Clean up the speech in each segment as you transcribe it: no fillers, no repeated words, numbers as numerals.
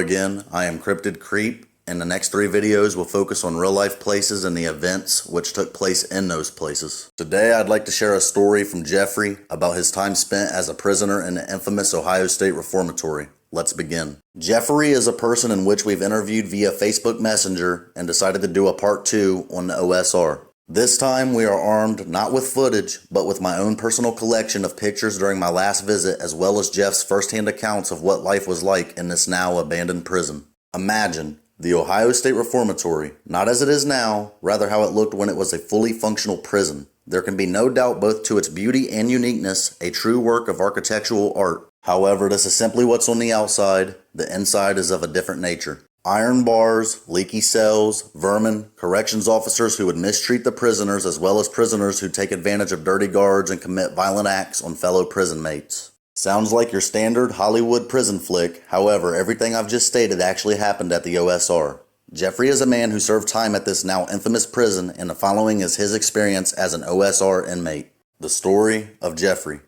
again, I am Cryptid Creep, and the next 3 videos will focus on real-life places and the events which took place in those places. Today I'd like to share a story from Jeffrey about his time spent as a prisoner in the infamous Ohio State Reformatory. Let's begin. Jeffrey is a person in which we've interviewed via Facebook Messenger and decided to do a part 2 on the OSR. This time we are armed not with footage, but with my own personal collection of pictures during my last visit, as well as Jeff's first-hand accounts of what life was like in this now abandoned prison. Imagine the Ohio State Reformatory, not as it is now, rather how it looked when it was a fully functional prison. There can be no doubt both to its beauty and uniqueness, a true work of architectural art. However, this is simply what's on the outside. The inside is of a different nature. Iron bars, leaky cells, vermin, corrections officers who would mistreat the prisoners, as well as prisoners who take advantage of dirty guards and commit violent acts on fellow prison mates. Sounds like your standard Hollywood prison flick. However, everything I've just stated actually happened at the OSR. Jeffrey is a man who served time at this now infamous prison, and the following is his experience as an OSR inmate. The story of Jeffrey.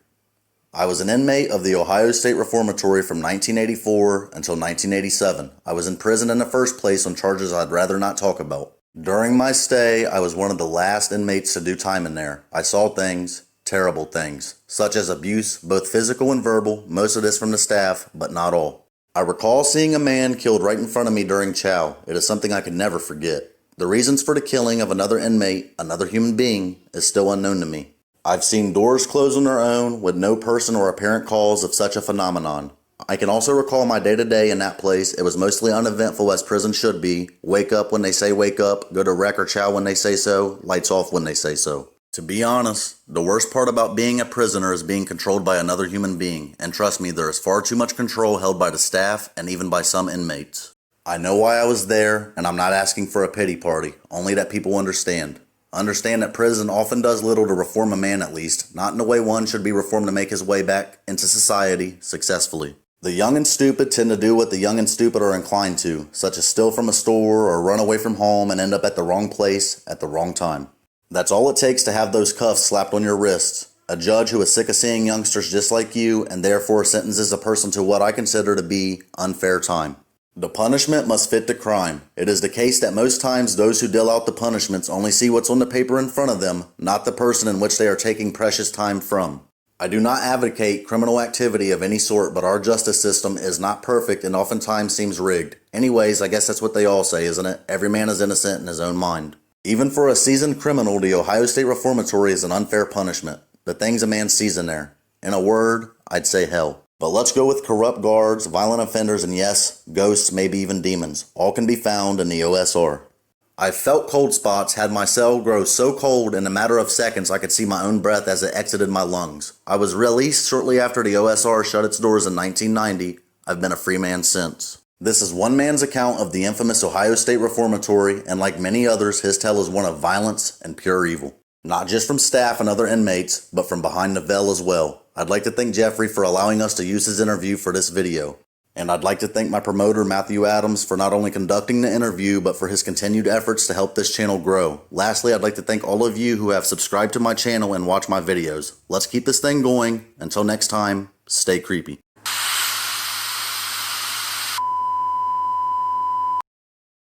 I was an inmate of the Ohio State Reformatory from 1984 until 1987. I was in prison in the first place on charges I'd rather not talk about. During my stay, I was one of the last inmates to do time in there. I saw things, terrible things, such as abuse, both physical and verbal, most of this from the staff, but not all. I recall seeing a man killed right in front of me during chow. It is something I could never forget. The reasons for the killing of another inmate, another human being, is still unknown to me. I've seen doors close on their own with no person or apparent cause of such a phenomenon. I can also recall my day-to-day in that place. It was mostly uneventful, as prison should be. Wake up when they say wake up, go to rec or chow when they say so, lights off when they say so. To be honest, the worst part about being a prisoner is being controlled by another human being, and trust me, there is far too much control held by the staff and even by some inmates. I know why I was there, and I'm not asking for a pity party, only that people understand. Understand that prison often does little to reform a man, at least, not in the way one should be reformed to make his way back into society successfully. The young and stupid tend to do what the young and stupid are inclined to, such as steal from a store or run away from home and end up at the wrong place at the wrong time. That's all it takes to have those cuffs slapped on your wrists. A judge who is sick of seeing youngsters just like you and therefore sentences a person to what I consider to be unfair time. The punishment must fit the crime. It is the case that most times those who deal out the punishments only see what's on the paper in front of them, not the person in which they are taking precious time from. I do not advocate criminal activity of any sort, but our justice system is not perfect and oftentimes seems rigged. Anyways, I guess that's what they all say, isn't it? Every man is innocent in his own mind. Even for a seasoned criminal, the Ohio State Reformatory is an unfair punishment. The things a man sees in there. In a word, I'd say hell. But let's go with corrupt guards, violent offenders, and yes, ghosts, maybe even demons. All can be found in the OSR. I felt cold spots, had my cell grow so cold in a matter of seconds I could see my own breath as it exited my lungs. I was released shortly after the OSR shut its doors in 1990. I've been a free man since. This is one man's account of the infamous Ohio State Reformatory, and like many others, his tale is one of violence and pure evil. Not just from staff and other inmates, but from behind the veil as well. I'd like to thank Jeffrey for allowing us to use his interview for this video. And I'd like to thank my promoter, Matthew Adams, for not only conducting the interview, but for his continued efforts to help this channel grow. Lastly, I'd like to thank all of you who have subscribed to my channel and watch my videos. Let's keep this thing going. Until next time, stay creepy.